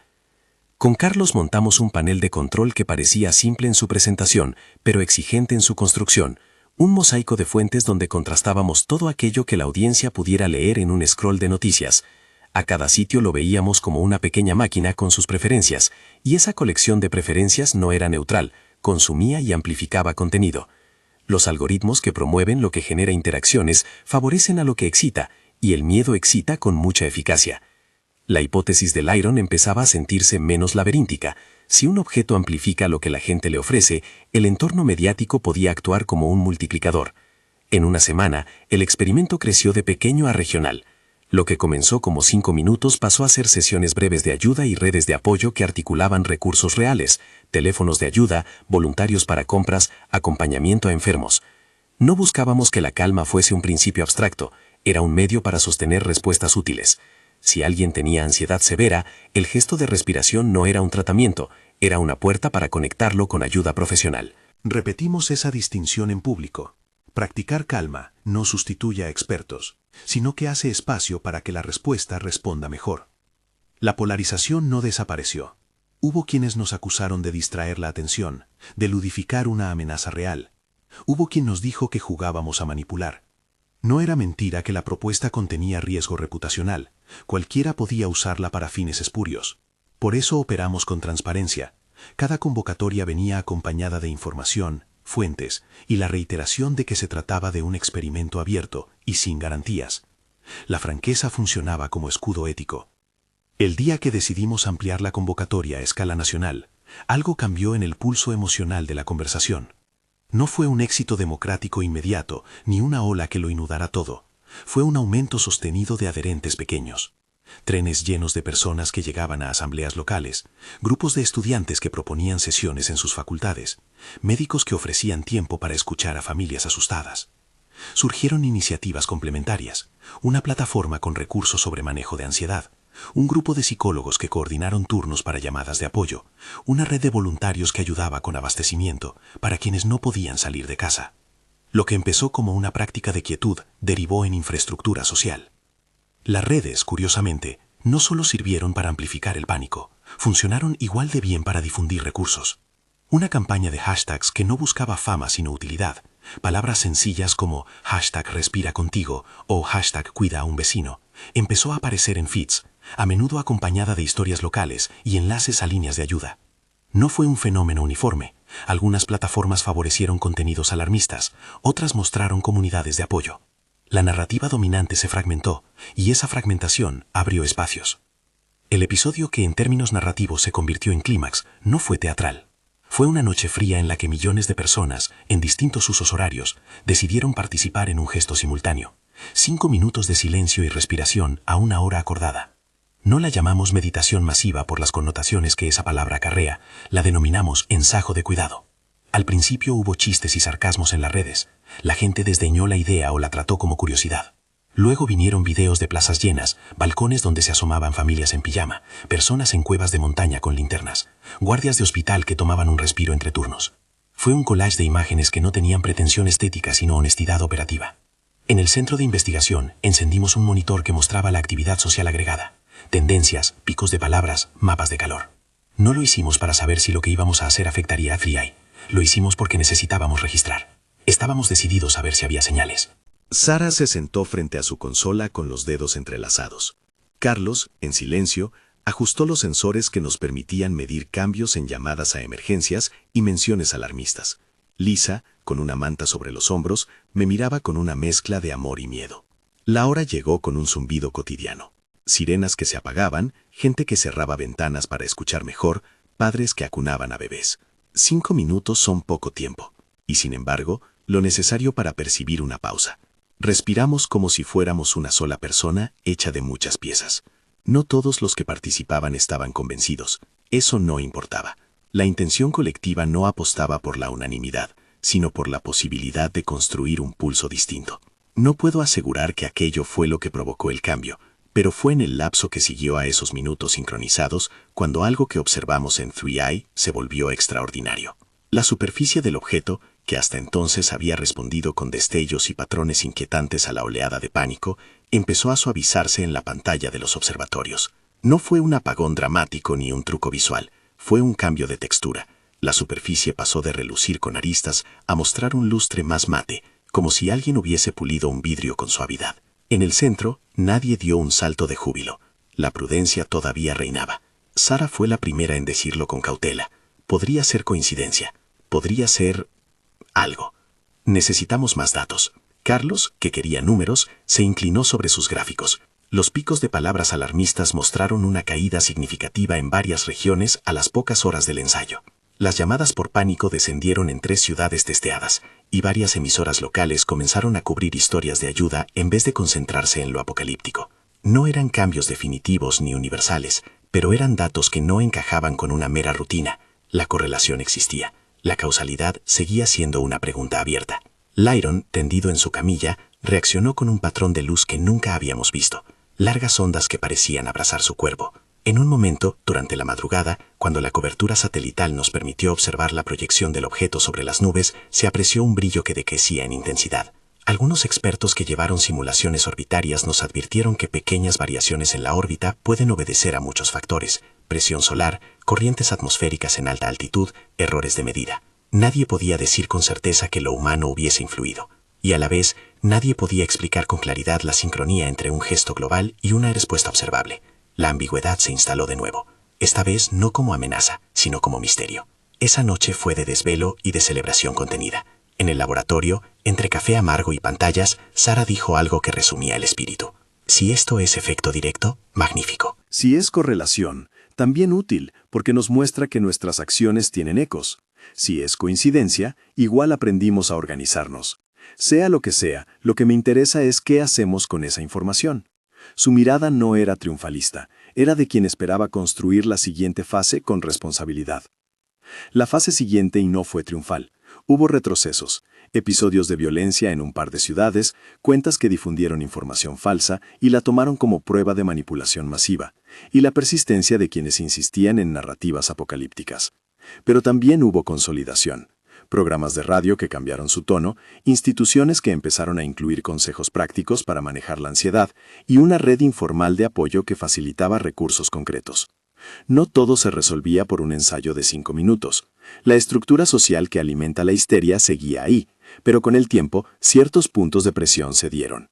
Con Carlos montamos un panel de control que parecía simple en su presentación, pero exigente en su construcción, un mosaico de fuentes donde contrastábamos todo aquello que la audiencia pudiera leer en un scroll de noticias. A cada sitio lo veíamos como una pequeña máquina con sus preferencias, y esa colección de preferencias no era neutral, consumía y amplificaba contenido. Los algoritmos que promueven lo que genera interacciones favorecen a lo que excita, y el miedo excita con mucha eficacia. La hipótesis de Lyron empezaba a sentirse menos laberíntica. Si un objeto amplifica lo que la gente le ofrece, el entorno mediático podía actuar como un multiplicador. En una semana, el experimento creció de pequeño a regional. Lo que comenzó como 5 minutos pasó a ser sesiones breves de ayuda y redes de apoyo que articulaban recursos reales, teléfonos de ayuda, voluntarios para compras, acompañamiento a enfermos. No buscábamos que la calma fuese un principio abstracto, era un medio para sostener respuestas útiles. Si alguien tenía ansiedad severa, el gesto de respiración no era un tratamiento, era una puerta para conectarlo con ayuda profesional. Repetimos esa distinción en público. Practicar calma no sustituye a expertos, sino que hace espacio para que la respuesta responda mejor. La polarización no desapareció. Hubo quienes nos acusaron de distraer la atención, de ludificar una amenaza real. Hubo quien nos dijo que jugábamos a manipular. No era mentira que la propuesta contenía riesgo reputacional. Cualquiera podía usarla para fines espurios. Por eso operamos con transparencia. Cada convocatoria venía acompañada de información, fuentes y la reiteración de que se trataba de un experimento abierto y sin garantías. La franqueza funcionaba como escudo ético. El día que decidimos ampliar la convocatoria a escala nacional, algo cambió en el pulso emocional de la conversación. No fue un éxito democrático inmediato, ni una ola que lo inundara todo. Fue un aumento sostenido de adherentes pequeños. trenes llenos de personas que llegaban a asambleas locales, grupos de estudiantes que proponían sesiones en sus facultades, médicos que ofrecían tiempo para escuchar a familias asustadas. Surgieron iniciativas complementarias, una plataforma con recursos sobre manejo de ansiedad, un grupo de psicólogos que coordinaron turnos para llamadas de apoyo, una red de voluntarios que ayudaba con abastecimiento para quienes no podían salir de casa. Lo que empezó como una práctica de quietud derivó en infraestructura social. Las redes, curiosamente, no solo sirvieron para amplificar el pánico, funcionaron igual de bien para difundir recursos. Una campaña de hashtags que no buscaba fama sino utilidad, palabras sencillas como #respira contigo o #cuida a un vecino, empezó a aparecer en feeds, a menudo acompañada de historias locales y enlaces a líneas de ayuda. No fue un fenómeno uniforme. Algunas plataformas favorecieron contenidos alarmistas, otras mostraron comunidades de apoyo. La narrativa dominante se fragmentó, y esa fragmentación abrió espacios. El episodio que en términos narrativos se convirtió en clímax no fue teatral. Fue una noche fría en la que millones de personas, en distintos usos horarios, decidieron participar en un gesto simultáneo. 5 minutos de silencio y respiración a una hora acordada. No la llamamos meditación masiva por las connotaciones que esa palabra acarrea, la denominamos ensajo de cuidado. Al principio hubo chistes y sarcasmos en las redes, la gente desdeñó la idea o la trató como curiosidad. Luego vinieron videos de plazas llenas, balcones donde se asomaban familias en pijama, personas en cuevas de montaña con linternas, guardias de hospital que tomaban un respiro entre turnos. Fue un collage de imágenes que no tenían pretensión estética sino honestidad operativa. En el centro de investigación encendimos un monitor que mostraba la actividad social agregada, tendencias, picos de palabras, mapas de calor. No lo hicimos para saber si lo que íbamos a hacer afectaría a 3i, lo hicimos porque necesitábamos registrar. Estábamos decididos a ver si había señales. Sara se sentó frente a su consola con los dedos entrelazados. Carlos, en silencio, ajustó los sensores que nos permitían medir cambios en llamadas a emergencias y menciones alarmistas. Lisa, con una manta sobre los hombros, me miraba con una mezcla de amor y miedo. La hora llegó con un zumbido cotidiano. Sirenas que se apagaban, gente que cerraba ventanas para escuchar mejor, padres que acunaban a bebés. 5 minutos son poco tiempo, y sin embargo, lo necesario para percibir una pausa. Respiramos como si fuéramos una sola persona hecha de muchas piezas. No todos los que participaban estaban convencidos. Eso no importaba. La intención colectiva no apostaba por la unanimidad, sino por la posibilidad de construir un pulso distinto. No puedo asegurar que aquello fue lo que provocó el cambio, pero fue en el lapso que siguió a esos minutos sincronizados cuando algo que observamos en 3i se volvió extraordinario. La superficie del objeto, que hasta entonces había respondido con destellos y patrones inquietantes a la oleada de pánico, empezó a suavizarse en la pantalla de los observatorios. No fue un apagón dramático ni un truco visual, fue un cambio de textura. La superficie pasó de relucir con aristas a mostrar un lustre más mate, como si alguien hubiese pulido un vidrio con suavidad. En el centro, nadie dio un salto de júbilo. La prudencia todavía reinaba. Sara fue la primera en decirlo con cautela. Podría ser coincidencia. Podría ser algo. Necesitamos más datos. Carlos, que quería números, se inclinó sobre sus gráficos. Los picos de palabras alarmistas mostraron una caída significativa en varias regiones a las pocas horas del ensayo. Las llamadas por pánico descendieron en 3 ciudades testeadas, y varias emisoras locales comenzaron a cubrir historias de ayuda en vez de concentrarse en lo apocalíptico. No eran cambios definitivos ni universales, pero eran datos que no encajaban con una mera rutina. La correlación existía. La causalidad seguía siendo una pregunta abierta. Lyron, tendido en su camilla, reaccionó con un patrón de luz que nunca habíamos visto. Largas ondas que parecían abrazar su cuerpo. En un momento, durante la madrugada, cuando la cobertura satelital nos permitió observar la proyección del objeto sobre las nubes, se apreció un brillo que decrecía en intensidad. Algunos expertos que llevaron simulaciones orbitarias nos advirtieron que pequeñas variaciones en la órbita pueden obedecer a muchos factores: presión solar, corrientes atmosféricas en alta altitud, errores de medida. Nadie podía decir con certeza que lo humano hubiese influido. Y a la vez, nadie podía explicar con claridad la sincronía entre un gesto global y una respuesta observable. La ambigüedad se instaló de nuevo, esta vez no como amenaza, sino como misterio. Esa noche fue de desvelo y de celebración contenida. En el laboratorio, entre café amargo y pantallas, Sara dijo algo que resumía el espíritu. Si esto es efecto directo, magnífico. Si es correlación, también útil, porque nos muestra que nuestras acciones tienen ecos. Si es coincidencia, igual aprendimos a organizarnos. Sea lo que sea, lo que me interesa es qué hacemos con esa información. Su mirada no era triunfalista, era de quien esperaba construir la siguiente fase con responsabilidad. La fase siguiente y no fue triunfal. Hubo retrocesos, episodios de violencia en un par de ciudades, cuentas que difundieron información falsa y la tomaron como prueba de manipulación masiva, y la persistencia de quienes insistían en narrativas apocalípticas. Pero también hubo consolidación. Programas de radio que cambiaron su tono, instituciones que empezaron a incluir consejos prácticos para manejar la ansiedad y una red informal de apoyo que facilitaba recursos concretos. No todo se resolvía por un ensayo de 5 minutos. La estructura social que alimenta la histeria seguía ahí, pero con el tiempo ciertos puntos de presión se dieron.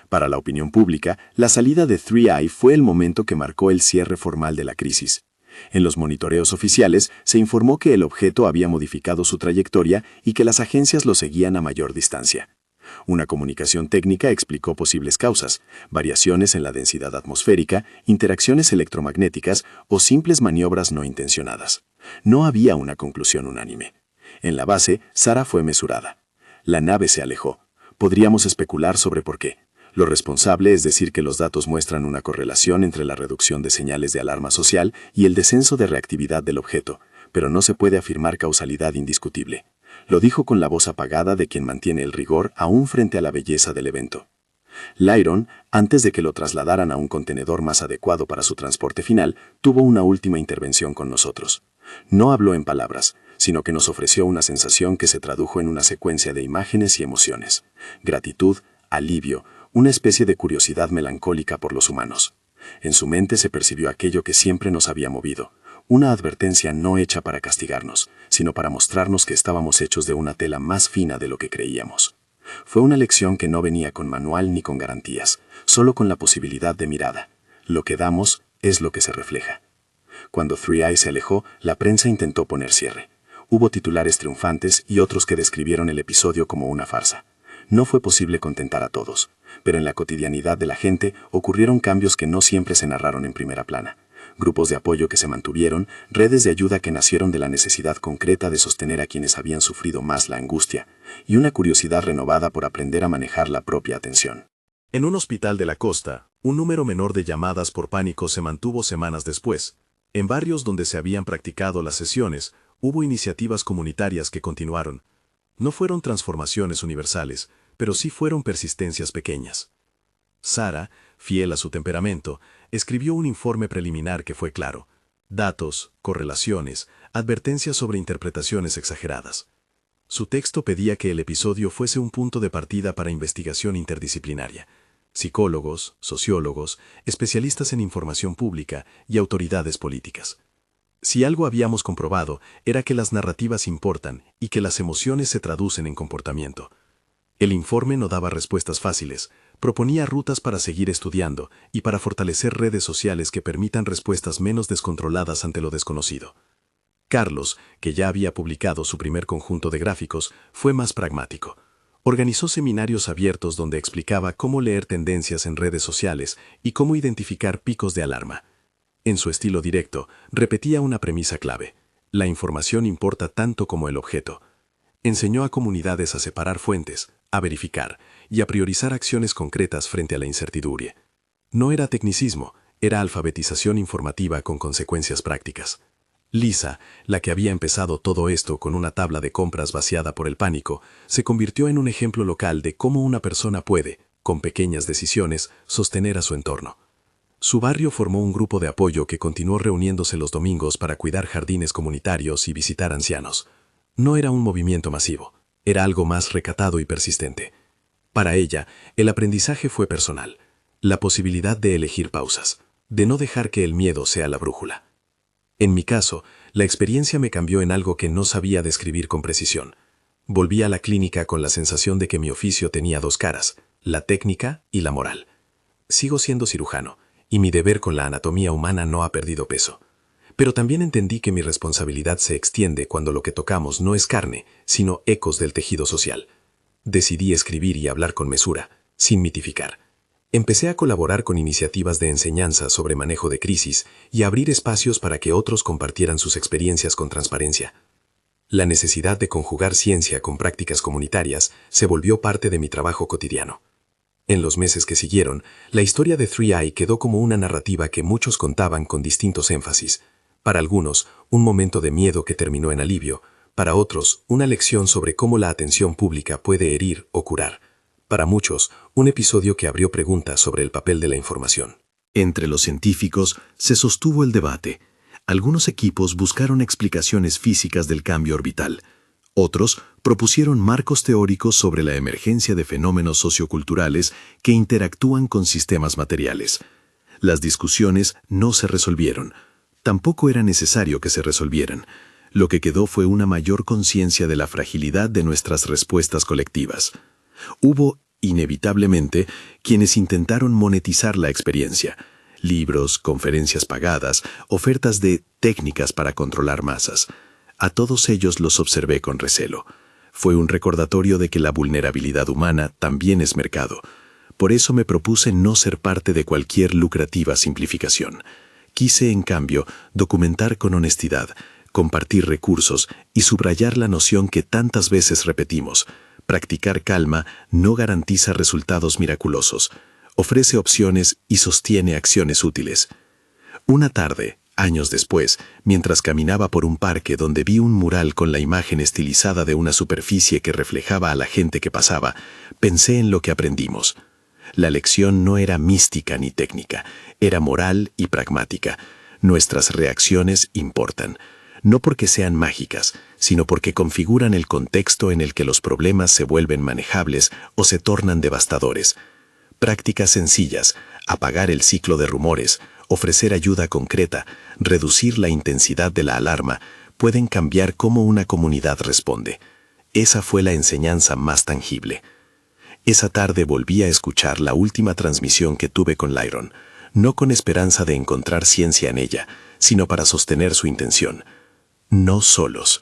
Para la opinión pública, la salida de 3i fue el momento que marcó el cierre formal de la crisis. En los monitoreos oficiales se informó que el objeto había modificado su trayectoria y que las agencias lo seguían a mayor distancia. Una comunicación técnica explicó posibles causas, variaciones en la densidad atmosférica, interacciones electromagnéticas o simples maniobras no intencionadas. No había una conclusión unánime. En la base, Sarah fue mesurada. La nave se alejó. Podríamos especular sobre por qué. Lo responsable es decir que los datos muestran una correlación entre la reducción de señales de alarma social y el descenso de reactividad del objeto, pero no se puede afirmar causalidad indiscutible. Lo dijo con la voz apagada de quien mantiene el rigor aún frente a la belleza del evento. Lyron, antes de que lo trasladaran a un contenedor más adecuado para su transporte final, tuvo una última intervención con nosotros. No habló en palabras, sino que nos ofreció una sensación que se tradujo en una secuencia de imágenes y emociones. Gratitud, alivio, una especie de curiosidad melancólica por los humanos. En su mente se percibió aquello que siempre nos había movido, una advertencia no hecha para castigarnos, sino para mostrarnos que estábamos hechos de una tela más fina de lo que creíamos. Fue una lección que no venía con manual ni con garantías, solo con la posibilidad de mirada. Lo que damos es lo que se refleja. Cuando 3i se alejó, la prensa intentó poner cierre. Hubo titulares triunfantes y otros que describieron el episodio como una farsa. No fue posible contentar a todos, pero en la cotidianidad de la gente ocurrieron cambios que no siempre se narraron en primera plana. Grupos de apoyo que se mantuvieron, redes de ayuda que nacieron de la necesidad concreta de sostener a quienes habían sufrido más la angustia, y una curiosidad renovada por aprender a manejar la propia atención. En un hospital de la costa, un número menor de llamadas por pánico se mantuvo semanas después. En barrios donde se habían practicado las sesiones, hubo iniciativas comunitarias que continuaron. No fueron transformaciones universales, pero sí fueron persistencias pequeñas. Sarah, fiel a su temperamento, escribió un informe preliminar que fue claro. Datos, correlaciones, advertencias sobre interpretaciones exageradas. Su texto pedía que el episodio fuese un punto de partida para investigación interdisciplinaria. Psicólogos, sociólogos, especialistas en información pública y autoridades políticas. Si algo habíamos comprobado, era que las narrativas importan y que las emociones se traducen en comportamiento. El informe no daba respuestas fáciles, proponía rutas para seguir estudiando y para fortalecer redes sociales que permitan respuestas menos descontroladas ante lo desconocido. Carlos, que ya había publicado su primer conjunto de gráficos, fue más pragmático. Organizó seminarios abiertos donde explicaba cómo leer tendencias en redes sociales y cómo identificar picos de alarma. En su estilo directo, repetía una premisa clave: la información importa tanto como el objeto. Enseñó a comunidades a separar fuentes, a verificar y a priorizar acciones concretas frente a la incertidumbre. No era tecnicismo, era alfabetización informativa con consecuencias prácticas. Lisa, la que había empezado todo esto con una tabla de compras vaciada por el pánico, se convirtió en un ejemplo local de cómo una persona puede, con pequeñas decisiones, sostener a su entorno. Su barrio formó un grupo de apoyo que continuó reuniéndose los domingos para cuidar jardines comunitarios y visitar ancianos. No era un movimiento masivo, era algo más recatado y persistente. Para ella, el aprendizaje fue personal, la posibilidad de elegir pausas, de no dejar que el miedo sea la brújula. En mi caso, la experiencia me cambió en algo que no sabía describir con precisión. Volví a la clínica con la sensación de que mi oficio tenía dos caras, la técnica y la moral. Sigo siendo cirujano, y mi deber con la anatomía humana no ha perdido peso. Pero también entendí que mi responsabilidad se extiende cuando lo que tocamos no es carne, sino ecos del tejido social. Decidí escribir y hablar con mesura, sin mitificar. Empecé a colaborar con iniciativas de enseñanza sobre manejo de crisis y a abrir espacios para que otros compartieran sus experiencias con transparencia. La necesidad de conjugar ciencia con prácticas comunitarias se volvió parte de mi trabajo cotidiano. En los meses que siguieron, la historia de 3i quedó como una narrativa que muchos contaban con distintos énfasis. Para algunos, un momento de miedo que terminó en alivio. Para otros, una lección sobre cómo la atención pública puede herir o curar. Para muchos, un episodio que abrió preguntas sobre el papel de la información. Entre los científicos se sostuvo el debate. Algunos equipos buscaron explicaciones físicas del cambio orbital. Otros propusieron marcos teóricos sobre la emergencia de fenómenos socioculturales que interactúan con sistemas materiales. Las discusiones no se resolvieron. Tampoco era necesario que se resolvieran. Lo que quedó fue una mayor conciencia de la fragilidad de nuestras respuestas colectivas. Hubo, inevitablemente, quienes intentaron monetizar la experiencia. Libros, conferencias pagadas, ofertas de técnicas para controlar masas. A todos ellos los observé con recelo. Fue un recordatorio de que la vulnerabilidad humana también es mercado. Por eso me propuse no ser parte de cualquier lucrativa simplificación. Quise, en cambio, documentar con honestidad, compartir recursos y subrayar la noción que tantas veces repetimos. Practicar calma no garantiza resultados miraculosos. Ofrece opciones y sostiene acciones útiles. Una tarde, años después, mientras caminaba por un parque donde vi un mural con la imagen estilizada de una superficie que reflejaba a la gente que pasaba, pensé en lo que aprendimos. La lección no era mística ni técnica, era moral y pragmática. Nuestras reacciones importan, no porque sean mágicas, sino porque configuran el contexto en el que los problemas se vuelven manejables o se tornan devastadores. Prácticas sencillas, apagar el ciclo de rumores, ofrecer ayuda concreta, reducir la intensidad de la alarma, pueden cambiar cómo una comunidad responde. Esa fue la enseñanza más tangible. Esa tarde volví a escuchar la última transmisión que tuve con Lyron, no con esperanza de encontrar ciencia en ella, sino para sostener su intención. No solos.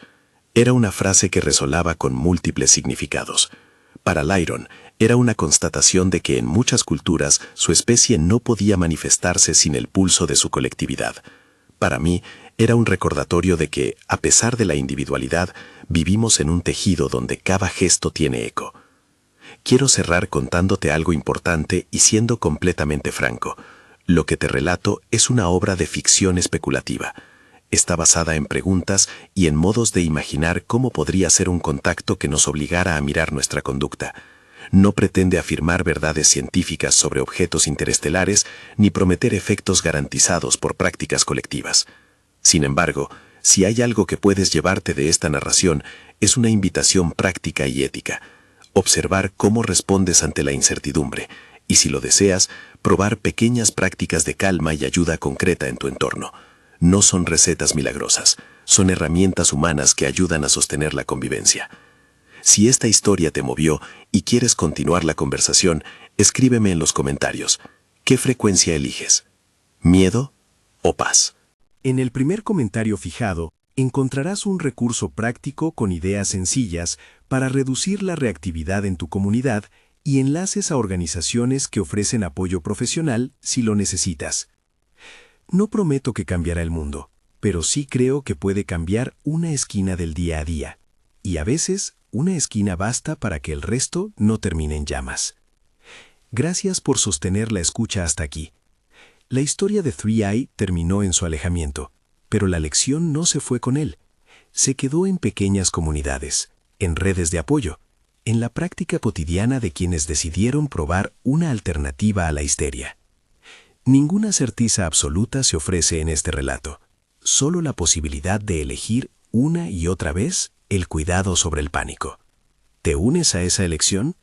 Era una frase que resonaba con múltiples significados. Para Lyron, era una constatación de que en muchas culturas su especie no podía manifestarse sin el pulso de su colectividad. Para mí, era un recordatorio de que, a pesar de la individualidad, vivimos en un tejido donde cada gesto tiene eco. Quiero cerrar contándote algo importante y siendo completamente franco. Lo que te relato es una obra de ficción especulativa. Está basada en preguntas y en modos de imaginar cómo podría ser un contacto que nos obligara a mirar nuestra conducta. No pretende afirmar verdades científicas sobre objetos interestelares ni prometer efectos garantizados por prácticas colectivas. Sin embargo, si hay algo que puedes llevarte de esta narración, es una invitación práctica y ética. Observar cómo respondes ante la incertidumbre y, si lo deseas, probar pequeñas prácticas de calma y ayuda concreta en tu entorno. No son recetas milagrosas, son herramientas humanas que ayudan a sostener la convivencia. Si esta historia te movió y quieres continuar la conversación, escríbeme en los comentarios. ¿Qué frecuencia eliges? ¿Miedo o paz? En el primer comentario fijado, encontrarás un recurso práctico con ideas sencillas para reducir la reactividad en tu comunidad y enlaces a organizaciones que ofrecen apoyo profesional si lo necesitas. No prometo que cambiará el mundo, pero sí creo que puede cambiar una esquina del día a día. Y a veces, una esquina basta para que el resto no termine en llamas. Gracias por sostener la escucha hasta aquí. La historia de 3i terminó en su alejamiento, pero la lección no se fue con él. Se quedó en pequeñas comunidades, en redes de apoyo, en la práctica cotidiana de quienes decidieron probar una alternativa a la histeria. Ninguna certeza absoluta se ofrece en este relato, solo la posibilidad de elegir una y otra vez el cuidado sobre el pánico. ¿Te unes a esa elección?